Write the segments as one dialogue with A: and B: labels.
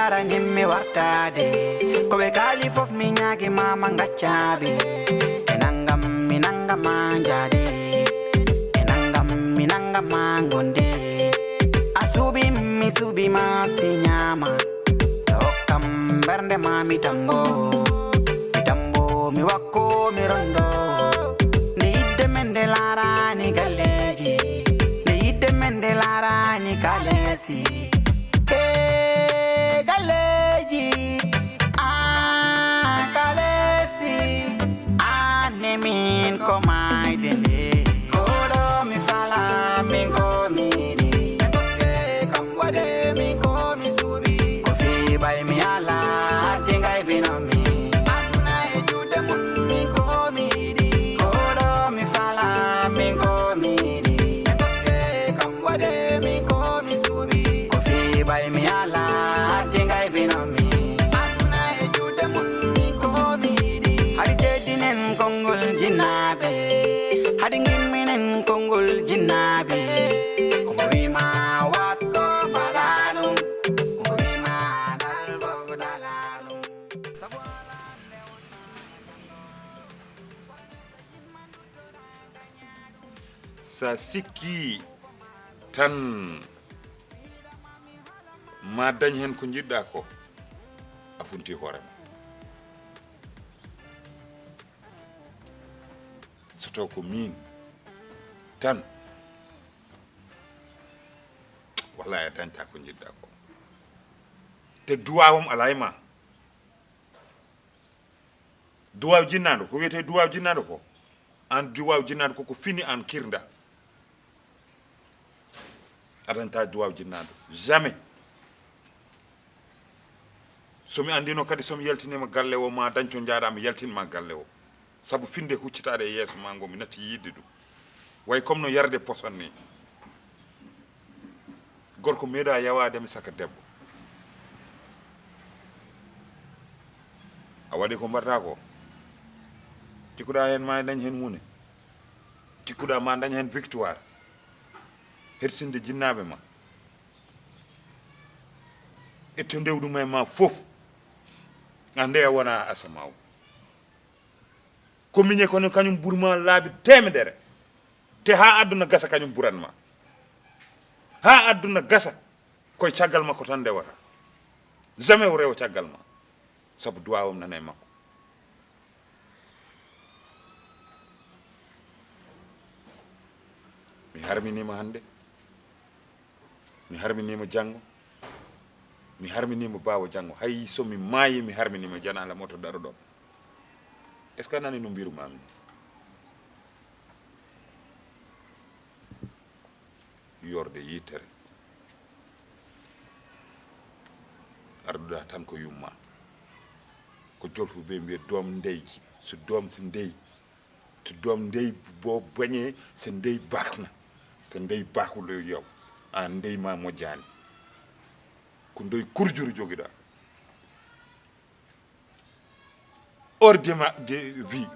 A: dara nimmi wartade ko be kali fof mi nyaagi mama ngaccabi enangam minanga manjade enangam minanga mangonde asubi mi subi ma sinyama dokam bernde mami tango mi wakko mi rondo ni idde mende lara ni galleji ni idde mende lara ni kalesi galleji kalesi nemin ko mai dende kodo mi fala min ko mi di kam wade min ko mi subi ko fi bay mi ala dingai binomi
B: sa sikki tan ma dañ hen ko jidda ko afunti horema soto ko min tan wallahi dañta ko jidda ko te duwawum alayma duwaw jinnado ko wiyete duwaw jinnado ko an duwaw jinnado ko fini an kirnda adanta duwaw jinnado jamais somi andino kadi somi yaltinima galle o ma dañco jaadama yaltinma galle o sabu finde huccitade e yeeso ma ngo mi natti yidde ɗum way comme no yarde poson ni gorko meeɗa yawade mi saka debbo a waɗi ko mbaɗata ko cikkuɗa hen ma dañ hen hunde cikkuɗa ma dañ hen victoire hersinde jinnaɓe ma etto ndewɗuma e ma fof ande a wona asamaw ko miñe kono kañum ɓurma laabi temedere te ha aduna gasa kañum ɓuranma ha aduna gasa koye caggal makko tan ndewata jamais o rewa caggal ma sabu duwawum nana e makko mi harminima hande mi harminima janggo mi harminima bawo janggo hay somi maayi mi harminima janala moto daro ɗo est ce que nani no mbirumami yorde yitere arduɗa tan ko yumma ko jolfu ɓe mbiya doom ndeyji so doom so ndeyi to doom ndey bo bañe so ndey bakna so ndey bakulo yaw an ndey ma mojjani ko ndoy kurjuru joguiɗa ordema de vie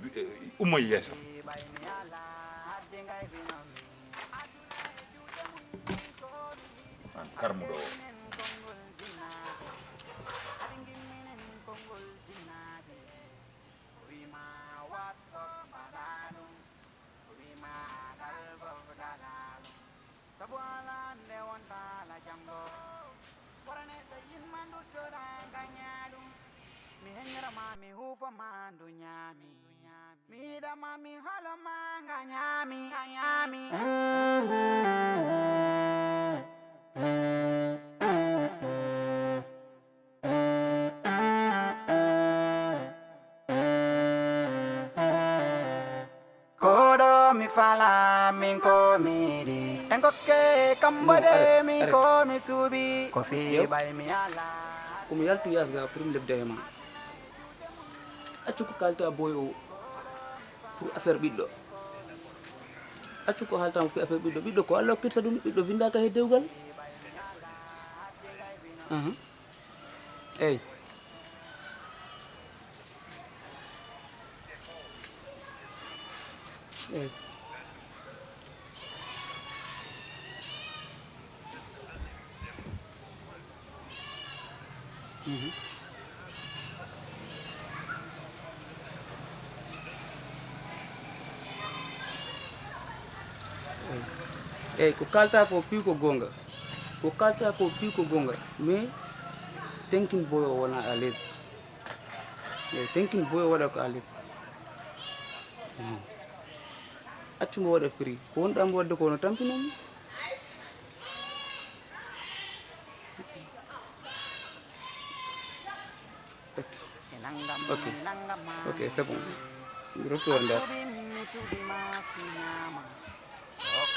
B: ummoy yeesam an karmuɗo o
A: mami hufo mandu nyami mida mami halo manga nyami kodo mi fala min ko miri engoke kambode min ko mi subi ko fi bay mi ala
C: komi yaltu yasga pour mi lebda hema accu ko kalta boy o pour affaire ɓiɗɗo accu ko haltamo fi affaire ɓiɗɗo ko Allah kirsa ɗum ɓiɗɗo windaka he dewgal eyyi eyyi eyyi ko kalta ko piiw ko gonga ko kalta ko piiw ko gonga mais tenkin boy o wona à l'aise eyyi tenkin boy o waɗa ko à l'aise accumo waɗa prix ko wonɗamo wadde ko no tampinomi ok ok c'est bon mi retour nder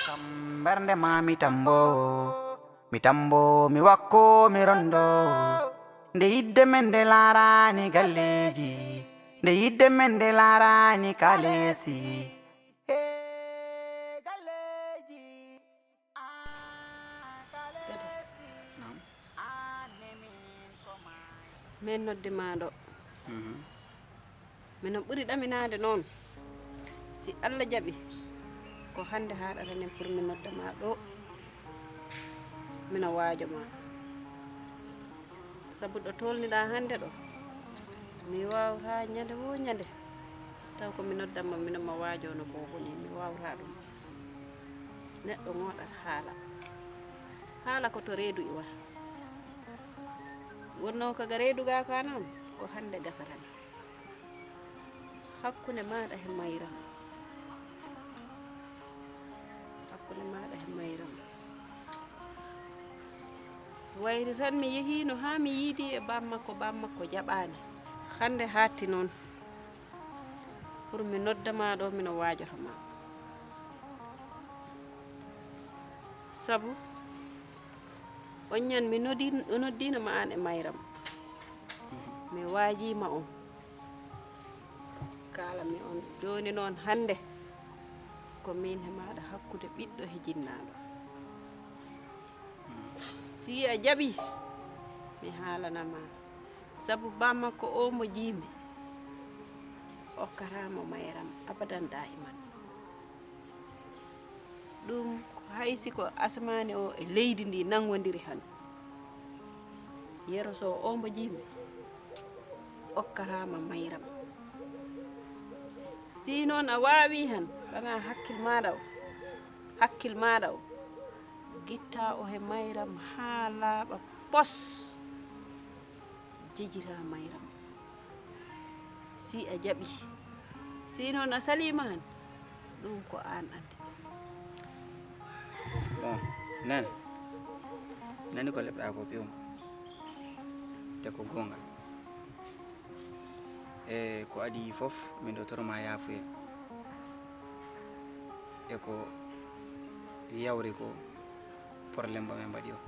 A: Kam bernde ma mi tambo mi wakko mi rondo nde yidde men nde laarani galleji nde yidde men nde laarani kalesi galleji
D: min noddima ɗo mino ɓuri ɗaminade noon si Allah jaɓi ko hande haɗata nen pour mi noddama ɗo mina waajo ma sabu ɗo tolniɗa hande ɗo mi wawata ñande wo ñande taw ko mi noddanma minoma waajo no bohoni mi wawata ɗum neɗɗo ngoɗat haala ko to reedu iwata wonno kaga reedu ga ka noon ko hande gasatani hakkunde maɗa he mayram wayri tan mi yehino ha mi yiidi e bammakko jaɓani hande hatti noon pour mi noddama ɗo mino wajotoma sabu on ñan mi noddinoma an e mayram mi waajima on kalami on joni noon hande ko min he maɗa hakkude ɓiɗɗo he jinnaɗo si a jaɓi mi haalanama sabu bammakko o mo jiimi okkaramo mayram abadan daiman ɗum haysi ko asmani o e leydi ndi nangodiri han yero so o mo jiimi okkarama mayram si noon a wawi han bana hakkil maɗa o gitta o he mayram ha laaɓa pos jejira mayram si a jaɓi si noon a salima han ɗum ko an andi
A: bon nani ko leɓɗa ko piwum te ko gonga e ko adi fof min ɗo toroma yaafuya e ko yawri ko probléme mo min mbaɗi o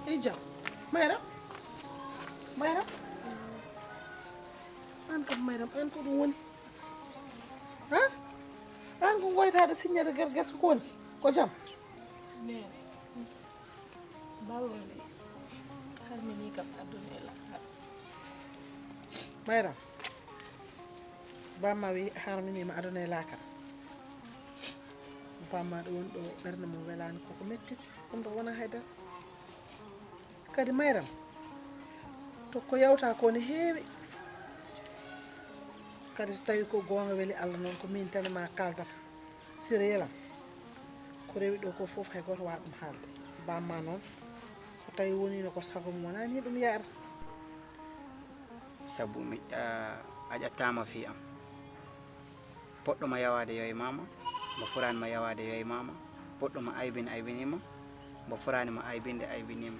E: Ija, Mayram, an kam Mayram an ko ɗum woni, ha? An ko goytade signade guerguerto ko woni, ko jam?
F: Ne, bawo ne, harmini kam aduna e lakar.
E: Mayram, bamma wi harminima aduna e lakar. Bamma ɗo woni ɗo ɓerde mum welani koko mettiti, ɗum ɗo wona haydara. Kadi Mayram to ko yawta ko ne heewi kadi so tawi ko gonga weeli Allah noon ko min tan ma kaldata sirelam ko rewi ɗo ko fof hay goto wawa ɗum haalde bamma noon so tawi wonino ko sago mum wonani ni ɗum yarata
A: sabu a ƴettama fi am poɗɗoma yawade yo e mama mo furanima yawade yo e mama poɗɗoma aybinima mo furanima aybinima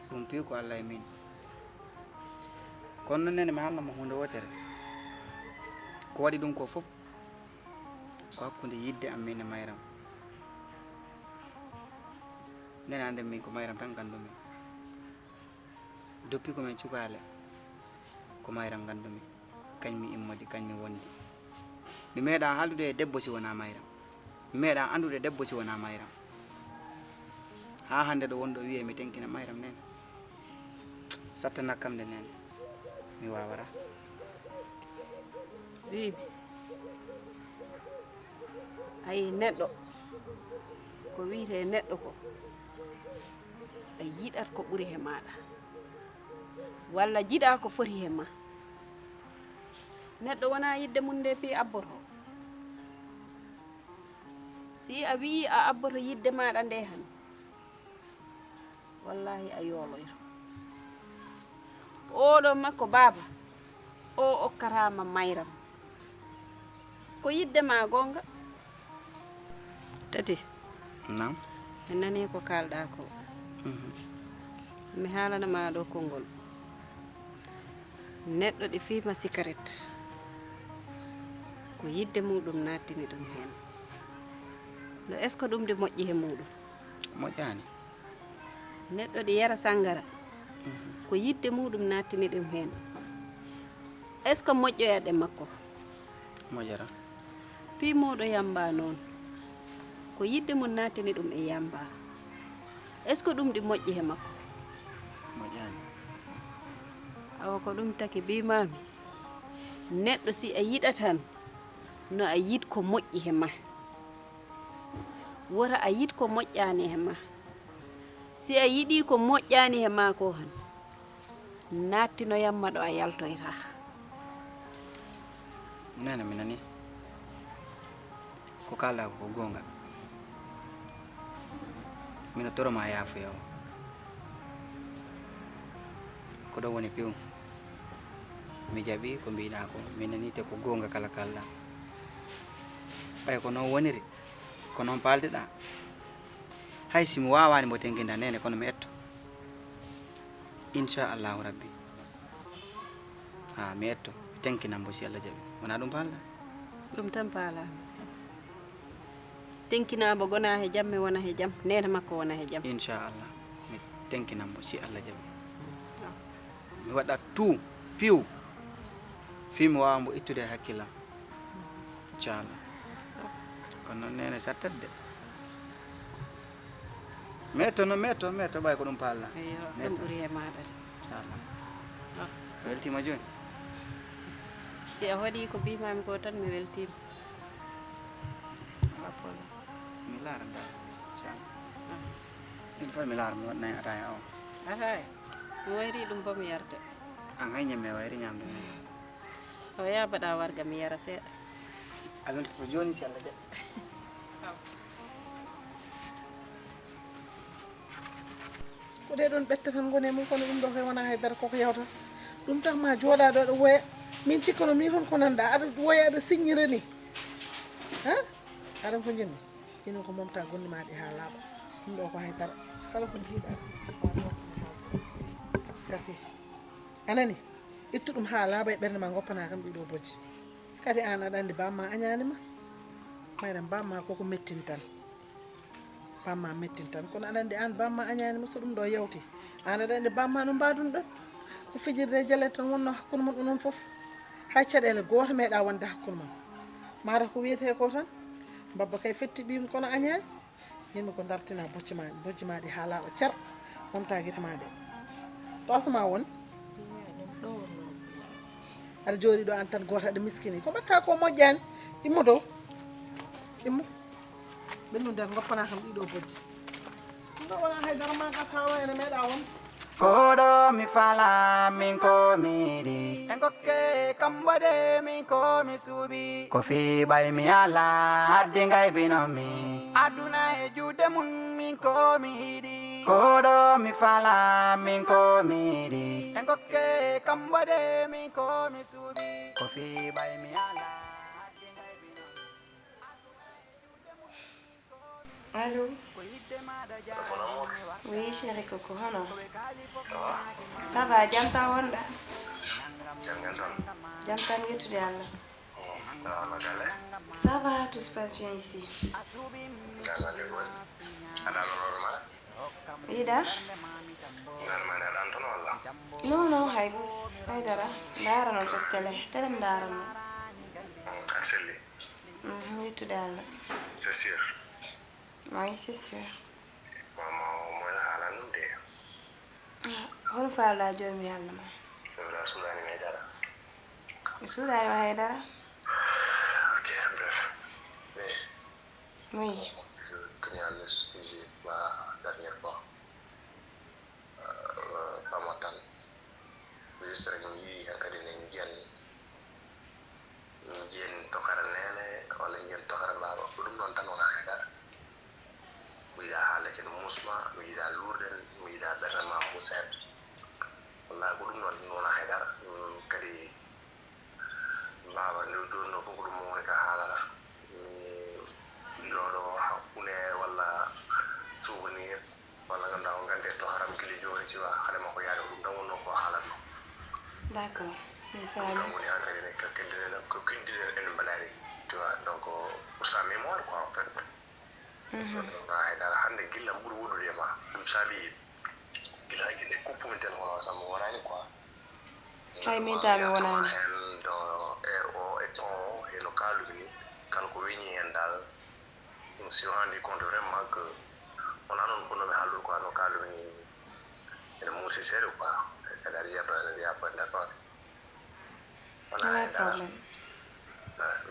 A: ɗum piw ko Allah e min kono noon nene mi haalnoma hunde wotere ko waɗi ɗum ko fof ko hakkude yidde am min e Mayram nden ande min ko mayram tan gandumi depuis ko men cukale ko mayram gandumi kañmi immodi kañmi wondi mi meeɗa haaldude e debbo si wona mayram mi meeɗa andude debbo si wona mayram ha hande ɗo wonɗo wiye mi tenkina mayram nene satta nakkam nde nene mi wawara
D: wiimi ayi neɗɗo ko wiyete neɗɗo ko a yiɗat ko ɓuri he maɗa walla jiɗa ko foti he ma neɗɗo wona yidde mum nde pi abboto si a wi a abboto yidde maɗa nde han wallahi a yooloyto oɗo makko baaba o okkatama mayram ko yidde ma gonga tati
A: nam
D: mi nani ko kalɗa ko mi haalanama ɗo konngol neɗɗo ɗi fiima cigarette ko yidde muɗum nattini ɗum hen no est ce que ɗum de moƴƴi he muɗum
A: moƴƴani
D: neɗɗo ɗi yara sangara ko yidde muɗum nattini ɗum hen est ce que moƴƴoyaɗe makko
A: moƴƴara
D: pimoɗo yamba noon ko yidde mum nattini ɗum e yamba est ce que ɗum ɗi moƴƴi he makko
A: moƴƴani
D: awa ko ɗum taki bimami neɗɗo si a yiɗatan no a yid ko moƴƴi he ma wora a yid ko moƴƴani he ma si a yiɗi ko moƴƴani he ma ko han nattino yamma ɗo a yaltoyta
A: nene mi nani ko kalɗa ko gonga mino toroma yaafuya o ko ɗo woni piw mi jaɓi ko mbiɗa ko mi nani te ko gonga kala kalɗa ɓay ko noon woniri ko noon paldeɗa hay si mi wawani mbo tenkinda nene kono mi etto inchallahu rabbi ha mi etto mi tenkinambo si Allah jaɓi wona ɗum palda
D: ɗum tan paalama tenkinamo gona he jam mi wona he jam nene makko wona he jam
A: inchallah mi tenkinambo si Allah jaɓi mi waɗa tout piw fi mi wawa mbo ittude e hakkillam inchallah kono noon nene sattade metto ɓay ko ɗum palla
D: eyo ɗum ɓuuri he maɗa de
A: inchallah a weltima joni
D: si a waɗi ko mbimami ko tan mi weltima
A: ala problème mi laara dal inchallah ɗin fat mi laara mi waɗnayi ataya o
D: ataya mi wayri ɗum bo mi yarde
A: an hay ñamme wayri ñamde men
D: o yabaɗa warga mi yara seeɗa
A: a weltoto joni si Allah jaɓi
E: ko ɗe ɗon ɓetta tan goni mum kono ɗum ɗo koye wona haydara koko yawta ɗum tan ma jooɗa ɗo aɗa woya min cikkono min hon ko nanɗa aɗa woya aɗa signira ni ha aɗan ko jinmi inin ko momta gonɗi maɗi ha laaɓa ɗum ɗo ko haydara kala ko jiiɗa gasi anani ittu ɗum ha laaɓa e ɓerde ma goppana kam ɗiɗo bojji kadi an aɗa andi bamma añanima mayram bamma koko mettin tan bamma mettin tan kono aɗa andi an bamma añanima so ɗum ɗo yawti an aɗa andi bamma no mbadun ɗon ko fijirde jalet tan wonno hakkude mon onon foof hay caɗele goto meeɗa wonde hakkude mon mata ko wiyete ko tan babba kay fetti ɓiyum kono añani yimɓe ko dartina bojji maɗi ha laaɓa cer momta guite ma ɗe ɗosma won aɗa jooɗi ɗo an tan goto aɗa miskini ko mbatta ko moƴƴani immo dow immo ɓennu nder goppana kam ɗiɗo bojji ɗum ɗo wona haydara ma gas ha wayne meeɗa won
A: koɗo mi fala min ko miɗi en gokke kam waɗe min ko mi suuɓi ko fiɓay mi ala haddi gaybinomi aduna e juuɗe mum min ko mi yiɗi koɗo mi fala min ko miɗi en gokke kam waɗe min ko mi suuɓi ko fiɓay mi ala haddi gaybinomi.
G: Allô? Oui, chérie Coco, hono. Ça va, jam tan wonɗa? Jam tan yettude Allah. Ça va, tout se passe bien ici. ida non non hay bus hay dara darano to télé darano
H: Arseli.
G: yittu dal
H: C'est sûr.
G: oui c'est sûr
H: Moi la halan de.
G: hono faala joomi yalla ma
H: C'est vrai soulani me dara.
G: suudaani ma hay dara
H: OK, bref. Mais
G: oui
H: je tenais à m'excuser la dernière fois. Pas moi tant. Juste rek yi yakari nañ jien tokara nene wala jien tokara baba dum non tan wona dara. Mi da haala ken musma mi da lourden mi da berama muset. Wala ko dum non wona dara. Kadi baba no do no ko dum wona ka haala. Loro hakune wala souvenir wala nganda ngande to haram kili jori ci wa xale mako yaade dum da wono ko haala no.
G: d'accord mi faami
H: Donc on est en train de en balade, tu vois, donc pour sa mémoire quoi en fait. Donc dara hande gilla mburu wodo de ma dum sabi gilla gille ko pumintel wala sama wala ni quoi.
G: hay min taami wonaani
H: Dans RO et ton et local ni kan ko wini en dal on s'est rendu compte vraiment que on a non bono halu quoi local ni et mo c'est sérieux quoi. C'est-à-dire il y a pas d'accord.
G: pas de problème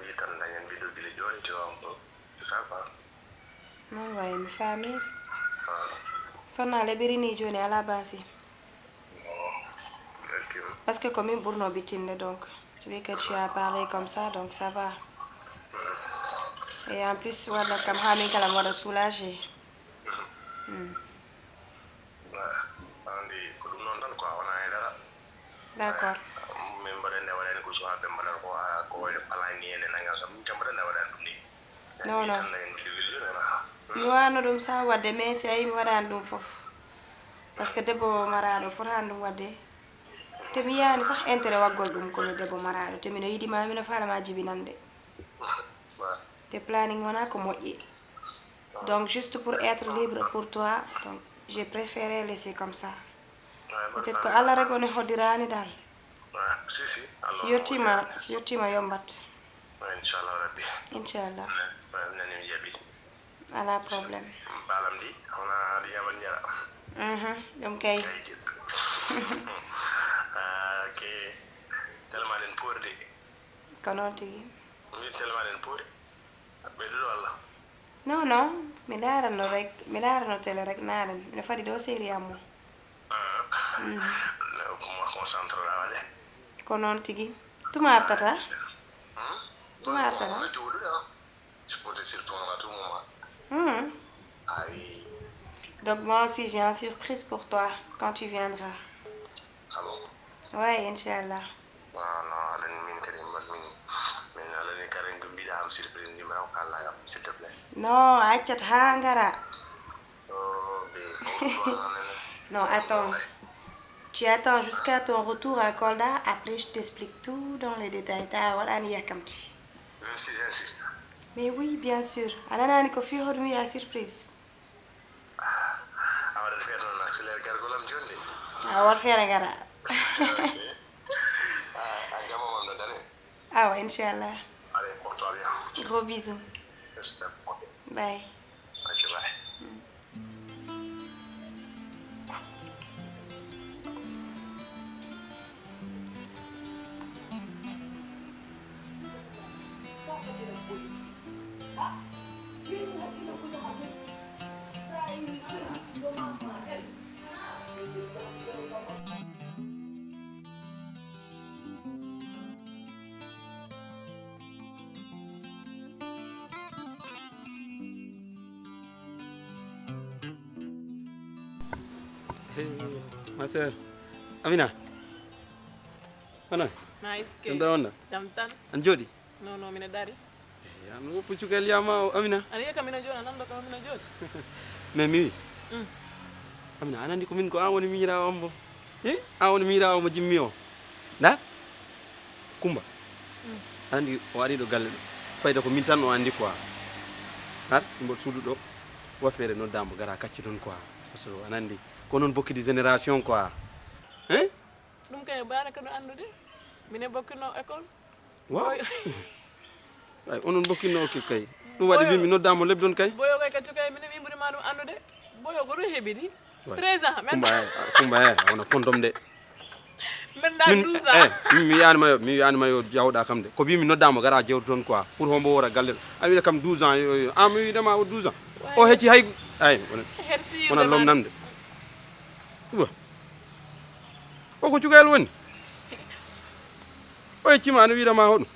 H: Oui, tan dañen bido gili joni ci wam ko ça quoi.
G: non waye mi faami fanna le birini joni ala basi parce que comme burno bitinde donc vu que tu as parlé comme ça donc ça va et en plus wala kam hami kala wala soulager
H: Andi ko dum non tan quoi wona e dara.
G: d'accord
H: Min mbaɗa nde waɗani ko suwaɓe mbaɗata ko wayno palani ene nanga kam min kam mbaɗa nde waɗani ɗum ni
G: non non
H: tan en division
G: mi wano ɗum sa wadde mais si ayi mi waɗani ɗum fof par ce que debbo maraɗo fotani ɗum wadde te mi yiyani sah intérêt waggol ɗum komi debbo maraɗo te mino yiɗima mino falama jibinande te planning wona ko moƴƴi donc juste pour être libre pour toi donc j'ai préféré laisser comme ça peut être que Allah rek woni hoddirani dal si yettima yombat
H: inchallah rabbi
G: inchallah
H: nani mi jaɓi
G: ala problème
H: balam di wona aɗa yaman jara
G: ɗum kay
H: ok tellement ɗen poori de
G: ko noon tigi
H: mi tellement ɗen poori ɓeyduɗo Allah
G: non non mi laarano télé rek naaren mino fadi ɗo série am mo
H: moi concentre la wale
G: ko noon tigi tuma artata tuma artata
H: je peux te surprendre à tout moment. Ah oui.
G: Donc moi aussi j'ai une surprise pour toi quand tu viendras.
H: Ah bon?
G: Ouais, Inch'Allah.
H: S'il te plaît.
G: Non, achat hangara. Non, attends. Tu attends jusqu'à ton retour à Kolda, après je t'explique tout dans les détails.
H: Même si j'insiste.
G: Mais oui, bien sûr. Anana ko fi hodmi ya surprise.
H: On va faire un accélère gargolam jonde.
G: On va faire gara. Ah ouais, Inch'Allah.
H: Allez, porte-toi bien.
G: Gros bisous.
H: J'espère.
G: Bye.
H: Ok, bye.
I: Ma sœur, Amina. Mana?
F: Nice.
I: Onda.
F: Jamtan.
I: Anjodi.
F: No, mina dari.
I: Ya, no puchukel yama Amina.
F: Ani ka mina jona nando ka mina jodi.
I: Memi. Amina, anandi ko min ko awoni mira ombo. Awoni mira o mo jimmi o. Da? Kumba. Andi o ari do galle do. Fayda ko min tan o andi quoi. Har mbol sudu do. Wa fere no dambo gara kacci don quoi. fasoro anandi ko non bokki di génération quoi hein
F: ɗum kay baraka no andude mine bokkino école
I: waaw ay onon bokkino ok kay ɗum waɗi bimi noddamo lebdon kay
F: boyo kay kaccu kay mine ɓimɓurima ɗum andude boyo ko ɗum heeɓiɗi 13 ans
I: kumba wona fondom de
F: men da 12 ans
I: mi wiyanima yo jawɗa kam de ko bimi noddamo gara jewtu toon quoi pour hombo wora galle ɗo a wiɗa kam 12 ans mi wiɗama o 12 ans o hecci hay ay wona lomnamde uwa o ko cugayel woni o heccima ano wiɗama hoɗum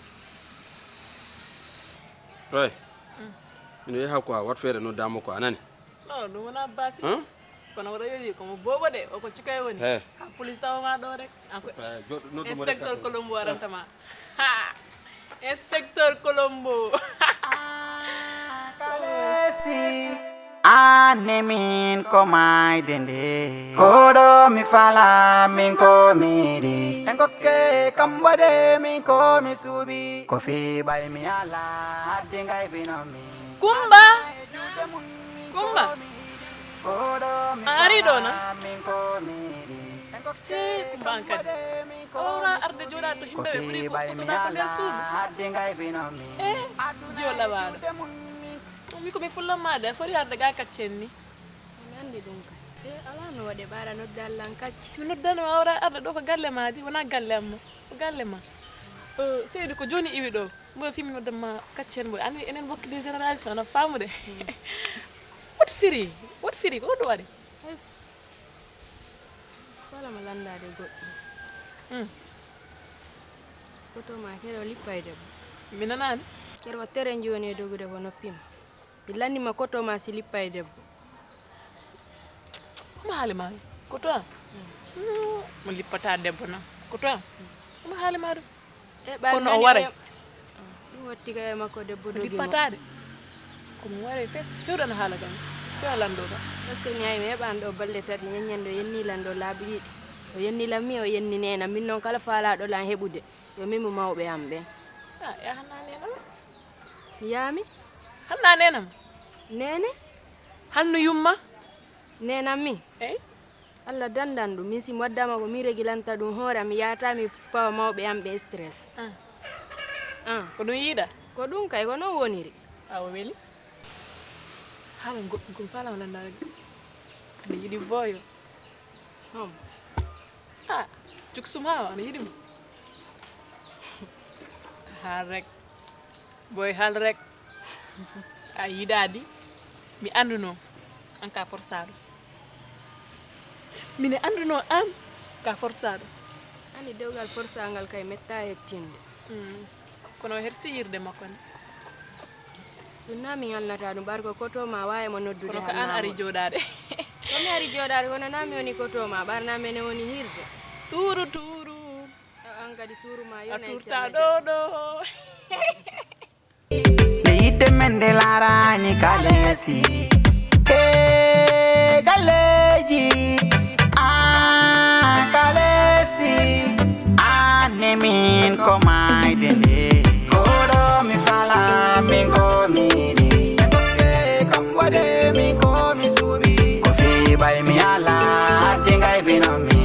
I: way mino yeeha quoi wat feere noddamo quoi anani
F: non ɗum wona basi kono waɗa yoyi komo bobo de o ko cukay woni ha police tawama ɗo rek inspecteur colombo warantama ha inspecteur colombo
A: kalesi ane min ko mayde nde koɗo mi fala min ko miɗi en gokke kam waɗe min ko mi suuɓi ko fiɓay mi ala hadde gaybinomi
F: kumba ari ɗo na kumba an kadi owra arde joɗa to himɓe ɓe ɓuuri kotoɗa ko nder suudu jiyo lawaɗo mi komi fullammade a foti arde ga kaccen ni
D: mi andi ɗum kay ala no waɗe ɓaara nodda allah an kacci
F: simi noddanima awra arde ɗo ko galle ma di wona galle amma ko galle ma seydi ko joni iwi ɗo mboyo fimi noddama kaccen mboy andi enen bokkide génération no famude what firi ko ɗo waɗi
D: walama landade goɗɗum koto ma keɗo lippay debbo
F: mi nanani
D: keɗo tere joni e dogude ko noppima mi landima koto ma si lippay debbo
F: mo haali ma koto am mo lippata debbo na koto am mo haali ma ɗum kono o waray
D: ɗum watti kay makko debbo dogi
F: lippatade komi waray fewɗano haala kam fewa lando ka
D: par ce que mi mi heɓani ɗo balɗe tati ñaññande o yennilan ɗo laabi ɗiɗi o yennilan mi o yenni nena min noon kala faalaɗo lan heɓude yo min mo mawɓe am ɓen
F: ya hanna nenama
D: mi yaami
F: hanna nenam
D: nene
F: hanno yumma
D: nenam min
F: eyi
D: allah dandan ɗum min simi waddama ko mi régilanta ɗum hoore mi yata mi pawa mawɓe am ɓe stress
F: ko ɗum yiiɗa
D: ko ɗum kay ko noon woniri
F: awa weli haala goɗɗum komi falama landade ana yiiɗi boyo cuksuma ana yiiɗimo haal rek boy haal rek a yiiɗadi mi anduno an ka forsaɗo mine anduno an ka forsaɗo
D: andi dewgal forsagal kay metta hettinde
F: kono hersi yirde makko ne
D: ɗum na min halnata ɗum ɓar ko koto ma wawi mo noddude
F: kono ko an ari joɗade
D: komi ari joɗade kono nami woni koto ma ɓarna mene woni hirde
F: tuuru
D: an kadi tuuru ma
F: a turta ɗo ɗo
A: nde yidde men nde larani kalesi galeji kalesi ane min ko mayde nde koɗo mi fala min ko miɗi gokke kam waɗe min ko mi suuɓi ko fiɓay mi ala hadde gaybinomi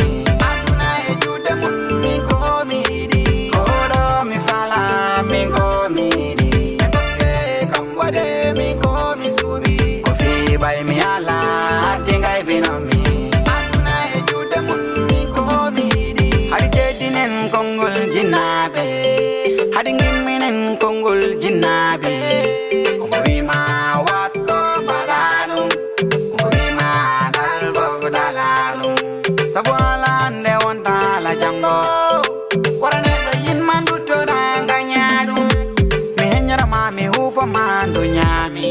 A: aduna e juuɗe mum min ko miɗi koɗo mi fala min ko miɗi gokke kam waɗe min ko mi suuɓi ko fiɓay mi ala hadde gaybinomi aduna e juuɗe mum min ko miɗi haɗi jeddinen konngol jinnaɓe haɗi gimminen konngol jinnaɓe omo wima watko mbaɗa ɗum omo wima dal fof dala ɗum sabu ala nde wonta ala janggo wara neɗɗo yinma duttoɗa gaña ɗum mi heññorama mi hufoma ndu ñaami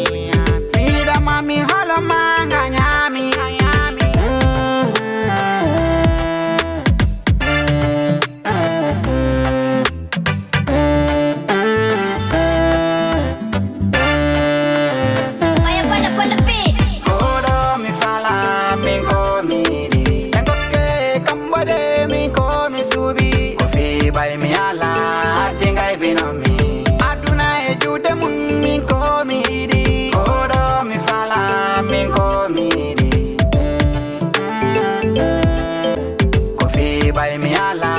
A: mi yiɗama mi haloma gañami bay mi ala